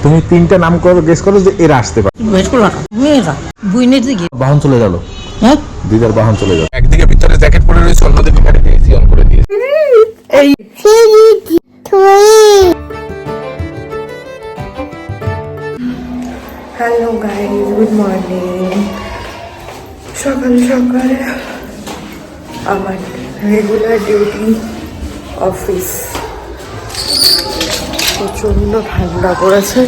তুমি তিনটা নাম করো, গেস করো যে এরা আসতে পারে। বাহন চলে গেল, হ্যাঁ দিদার বাহন চলে গেল। একদিকে ভিতরে জ্যাকেট পরে রয়েছে, অন্যদিকে গাড়িতে এসি অন করে দিয়েছে। এই হ্যালো গাইস, গুড মর্নিং। সকাল সকাল আমার রেগুলার ডিউটি অফিস। প্রচণ্ড ঠান্ডা পড়েছে,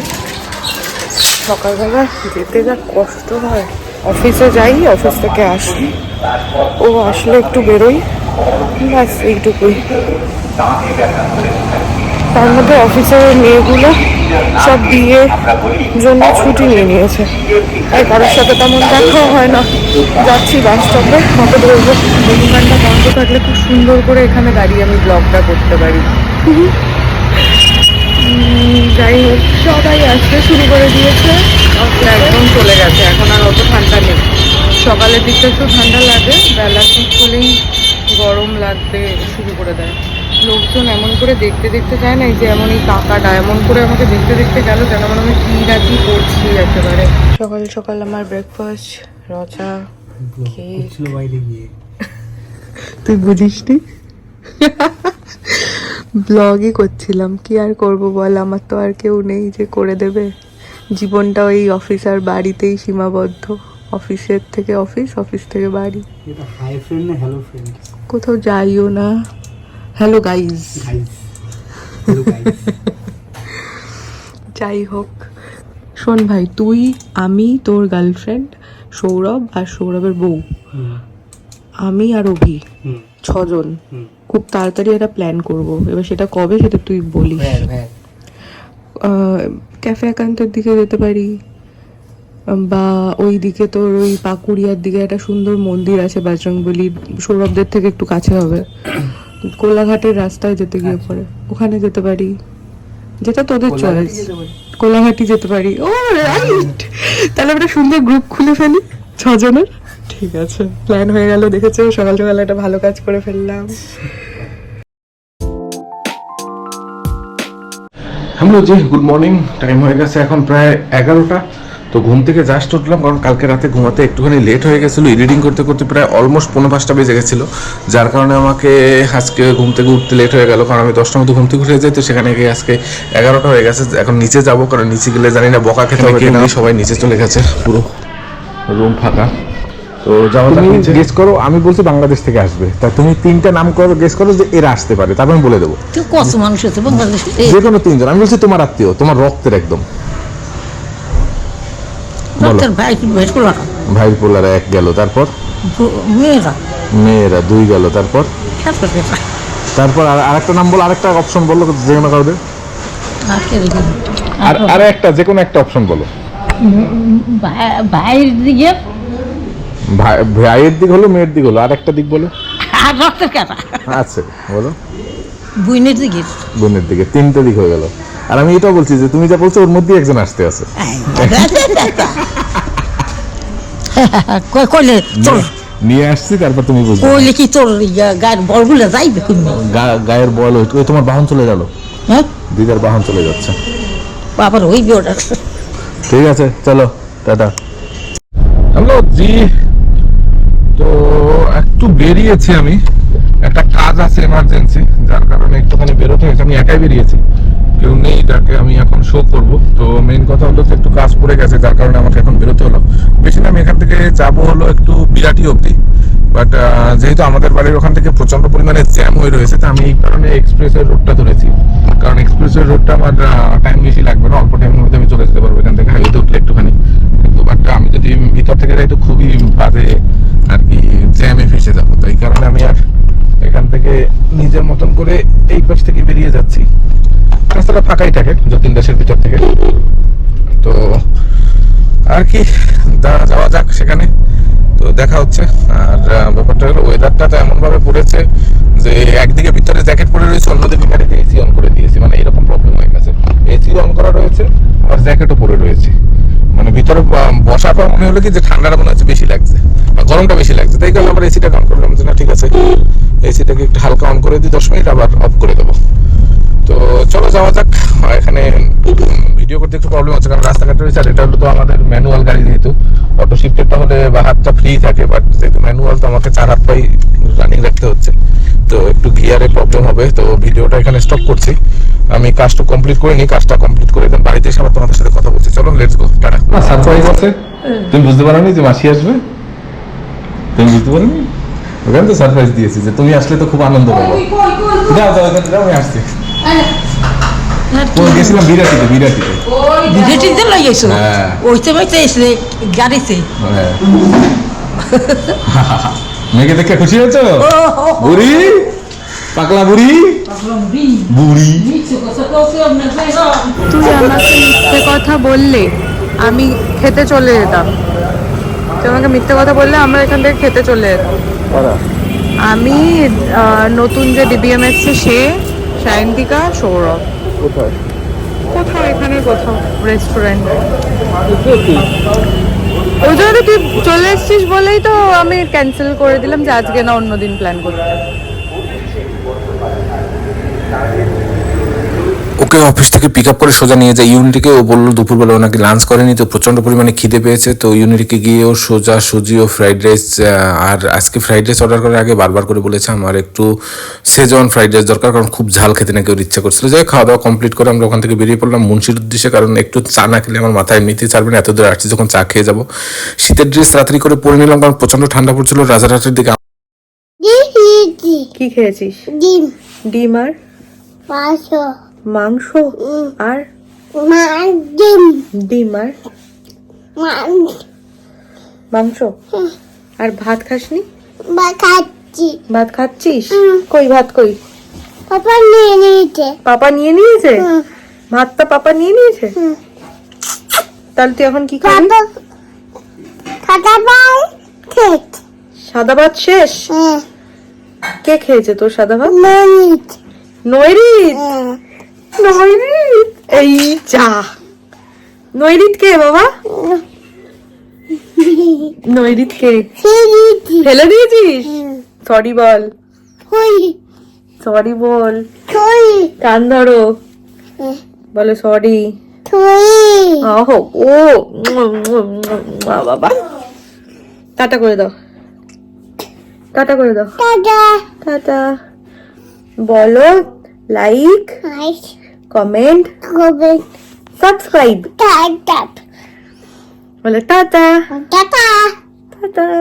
সকালবেলা যেতে যা কষ্ট হয়। অফিসে যাই, অফিস থেকে আসি, ও আসলে একটু বেরোই, ব্যাস এইটুকুই। তার মধ্যে অফিসের মেয়েগুলো সব বিয়ের জন্য ছুটি নিয়ে নিয়েছে, তাই কারোর সাথে তেমন দেখাও হয় না। যাচ্ছি বাস স্টপে, মতো ধরবো। দোকানটা বন্ধ থাকলে খুব সুন্দর করে এখানে দাঁড়িয়ে আমি ব্লগটা করতে পারি। যাই হোক, সবাই আসতে শুরু করে দিয়েছে, একদম চলে গেছে। এখন আর অত ঠান্ডা নেই। সকালের দিকটা একটু ঠান্ডা লাগে, বেলার দিক হলেই গরম লাগতে শুরু করে দেয়। লোকজন এমন করে দেখতে দেখতে যায় না, এই যে এমন এই কাকাটা এমন করে আমাকে দেখতে দেখতে গেল, যেন মানে আমি কি না কি করছি একেবারে। সকাল সকাল আমার ব্রেকফাস্ট রচা খেয়ে বাইরে গিয়ে। তুই বুঝিস নি, ব্লগই করছিলাম, কি আর করব বল, আমার তো আর কেউ নেই যে করে দেবে। জীবনটা ওই অফিস আর বাড়িতেই সীমাবদ্ধ। অফিসের থেকে অফিস, অফিস থেকে বাড়ি। হাই ফ্রেন্ড না হ্যালো ফ্রেন্ড? কোথাও যাইও না। Hello guys. যাই হোক, শোন ভাই, তুই, আমি, তোর গার্লফ্রেন্ড, সৌরভ আর সৌরভের বউ, আমি আর অভি, 6 জন খুব তাড়াতাড়ি একটা প্ল্যান করব। এবার সেটা কবে, সেটা তুই বলিস। ক্যাফে একান্তের দিকে যেতে পারি, বা ওই দিকে তোর ওই পাকুড়িয়ার দিকে একটা সুন্দর মন্দির আছে বজরংবলী, সৌরভদের থেকে একটু কাছে হবে। কোলাঘাটের রাস্তায় যেতে গিয়ে পরে ওখানে যেতে পারি, যেটা তোদের চয়েস। কোলাঘাটি যেতে পারি। ও রাইট, তাহলে আমরা সুন্দর গ্রুপ খুলে ফেলি 6 জনের। ঠিক আছে, প্ল্যান হয়ে গেল। দেখেছো, সকাল সকাল একটা ভালো কাজ করে ফেললাম। হ্যালো জি, গুড মর্নিং। টাইম হয়ে গেছে এখন প্রায় 11টা। তো ঘুম থেকে জাস্ট উঠলাম, কারণ কালকে রাতে ঘুমাতে একটুখানি লেট হয়ে গেছিলো। এডিটিং করতে করতে প্রায় অলমোস্ট 4:45 বেজে গেছিলো, যার কারণে আমাকে আজকে ঘুম থেকে উঠতে লেট হয়ে গেল। কারণ আমি 10টার মধ্যে ঘুম থেকে উঠে যাই, তো সেখানে গিয়ে আজকে 11টা হয়ে গেছে। এখন নিচে যাবো, কারণ নিচে গেলে জানি না বকা খেতে হবে কিনা। সবাই নিচে চলে গেছে, পুরো রুম ফাঁকা। তো যাওয়া যাক নিচে। গেস করো, আমি বলছি বাংলাদেশ থেকে আসবে, তা তুমি তিনটা নাম করো, গেস করো যে এরা আসতে পারে, তারপর আমি বলে দেবো। কত মানুষ আছে বাংলাদেশে? যে কোনো 3 জন। আমি বলছি তোমার আত্মীয়, তোমার রক্তের একদম। ভাই পোলার 1 গেল, তারপর মেয়েরা 2 গেল, তারপর আরেকটা নাম বলো, আরেকটা অপশন বলো, যে কোনো কাউকে। আর একটা যে কোনো একটা অপশন বলো। ভাইয়ের দিকে, ভাইয়ের দিক হলো, মেয়ের দিক হলো, আর একটা দিক বলো। আর রক্তের কাটা আচ্ছা বলো। বুইনের দিকে, বোনের দিকে 3টে দিক হয়ে গেল। আর আমি এটাও বলছি যে তুমি যা বলছো ওর মধ্যে একজন আসতে আছে। কইলে তোর নিয়ে আসছি, তারপর তুমি বুঝবে। কইলে কি তোর গায়ের বলগুলো যাইবে কোন গায়ের বল ওই তোমার বাহন চলে গেল। হ্যাঁ, দিদার বাহন চলে যাচ্ছে। বাবার ওই বিয়েটা। ঠিক আছে, চলো টাটা। হ্যালো জি, তো একটু বেরিয়েছি আমি, একটা কাজ আছে এমার্জেন্সি, যার কারণে একটুখানি বেরোতে হয়েছে। আমি একাই বেরিয়েছি, কেউ নেই যাকে আমি এখন শো করব। তো মেইন কথা হলো যে একটু কাজ পড়ে গেছে, যার কারণে আমাকে এখন বেরোতে হলো। বেশি না, আমি এখান থেকে যাবো হলো একটু বিরাটি অবধি। বাট যেহেতু আমাদের বাড়ির ওখান থেকে প্রচন্ড পরিমাণে জ্যাম হয়ে রয়েছে, তো আমি এই কারণে এক্সপ্রেসের রোডটা ধরেছি। কারণ এক্সপ্রেসের রোডটা আমার টাইম বেশি লাগবে না, অল্প টাইমের মধ্যে আমি চলে যেতে পারবো এখান থেকে, হাইওয়েতে উঠলে একটুখানি। কিন্তু বাট আমি যদি ভিতর থেকে যাই তো খুবই বাজে আর কি, জ্যামে ফেসে যাবো। তো এই কারণে আমি আর এখান থেকে নিজের মতন করে এই পাশ থেকে বেরিয়ে যাচ্ছি। রাস্তাটা ফাঁকাই থাকে যতীন দাসের ভিতর থেকে। তো আর কি, যাওয়া যাক সেখানে, তো দেখা হচ্ছে। আর ব্যাপারটা হলো ওয়েদারটা তো এমন ভাবে পড়েছে যে একদিকে ভিতরে জ্যাকেট পরে রয়েছে, অন্যদিকে গাড়িতে এসি অন করে দিয়েছি। মানে এরকম প্রবলেম হয়ে গেছে, এসি অন করা রয়েছে আর জ্যাকেটও পরে রয়েছে। মানে ভিতরে বসার পর মনে হলো কি যে ঠান্ডাটা মনে হচ্ছে বেশি লাগছে বা গরমটা বেশি লাগছে, তাই কারণে আমরা এসিটা অন করলাম যে না ঠিক আছে, এসিটাকে একটু হালকা অন করে দিই, 10 মিনিট আবার অফ করে দেবো। তো চলো যাওয়া যাক। এখানে ভিডিও করতে একটু প্রবলেম হচ্ছে, কারণ রাস্তাঘাট রয়েছে, আর এটা হলো তো আমাদের ম্যানুয়াল গাড়ি, যেহেতু অটো শিফটেরটা হলে বা হাতটা ফ্রি থাকে, বাট যেহেতু ম্যানুয়াল তো আমাকে 4 হাত পাই রানিং রাখতে হচ্ছে, তো একটু গিয়ারে প্রবলেম হবে। তো ভিডিওটা এখানে স্টপ করছি, আমি কাজটা কমপ্লিট করে নিই, কাজটা কমপ্লিট করে দেন বাড়িতে এসে আবার তোমাদের সাথে কথা বলছি। চলো লেটস গো, টাটা। সারপ্রাইজ আছে, তুমি বুঝতে পারোনি যে মাসি আসবে? তুমি বুঝতে পারোনি? ওখানে তো সারপ্রাইজ দিয়েছি যে তুমি আসলে তো খুব আনন্দ পাবো। যাও যাও এখানে যাও, আমি আসছি। গেছিলাম বিরাটিতে। বিদেটিতে লই গেছো হ্যাঁ। ওই সময় তো এসে গাড়িতে হ্যাঁ। মেয়েকে দেখে খুশি হয়েছো? বুড়ি, পাকলা বুড়ি। তুই আমাকে মিথ্যে কথা বললে আমি খেতে চলে যেতাম। তুই আমাকে মিথ্যে কথা বললে আমরা এখান থেকে খেতে চলে যেতাম। আমি নতুন যে ডিবিএম এসছে সে, সায়ন্তিকা, সৌরভ। কোথাও এখানে কোথাও রেস্টুরেন্টে। ওই জন্য তো তুই চলে এসছিস বলেই তো আমি ক্যান্সেল করে দিলাম যে আজকে না অন্যদিন প্ল্যান করতে। ওকে অফিস থেকে পিক আপ করে সোজা নিয়ে যায় ইউনিটিকে। ও বললো দুপুরবেলা ও নাকি লাঞ্চ করেনি, তো প্রচণ্ড পরিমাণে খিদে পেয়েছে। তো ইউনিটিকে গিয়ে ও সোজা সুজি ও ফ্রাইড রাইস, আর আজকে ফ্রাইড রাইস অর্ডার করার আগে বারবার করে বলেছে আমার একটু সেজওয়ান ফ্রাইড রাইস দরকার, কারণ খুব ঝাল খেতে নাকি ওর ইচ্ছা করছিল। যাই খাওয়া দাওয়া কমপ্লিট করে আমরা ওখান থেকে বেরিয়ে পড়লাম মুন্সির উদ্দেশ্যে, কারণ একটু চা না খেলে আমার মাথায় এমনিতেই ছাড়বে না, এত দূরে আসছি যখন চা খেয়ে যাবো। শীতের ড্রেস রাত্রি করে পরে নিলাম, কারণ প্রচণ্ড ঠান্ডা পড়ছিল। রাজারহাটের দিকে কি খেয়েছিস? ডিম, ডিম আর মাংস, মাংস আর ডিম, ডিম আর মাংস আর ভাত খাসনি? বা খাচ্ছি। ভাত খাচ্ছিস? কই ভাত কই? পাপা নিয়ে নিয়েছে। পাপা নিয়ে নিয়েছে? হুম। ভাতটা পাপা নিয়ে নিয়েছে? তাহলে তুই এখন কি খাবি? পাপা খাতা পাই ঠিক। সাদা ভাত শেষ? কে খেয়েছে তোর সাদা ভাত? ননিত। নৈরিত? নৈরিত এই যা। নৈরিত কে বাবা? নৈরিত কে? ফেলে দিয়েছিস? সরি বল, সরি বল, কান ধরো, বলো সরি। আহো ও বাবা, টাটা করে দাও, টাটা করে দাও, টাটা বলো। লাইক, কমেন্ট, সাবস্ক্রাইব, বলো টাটা, টাটা।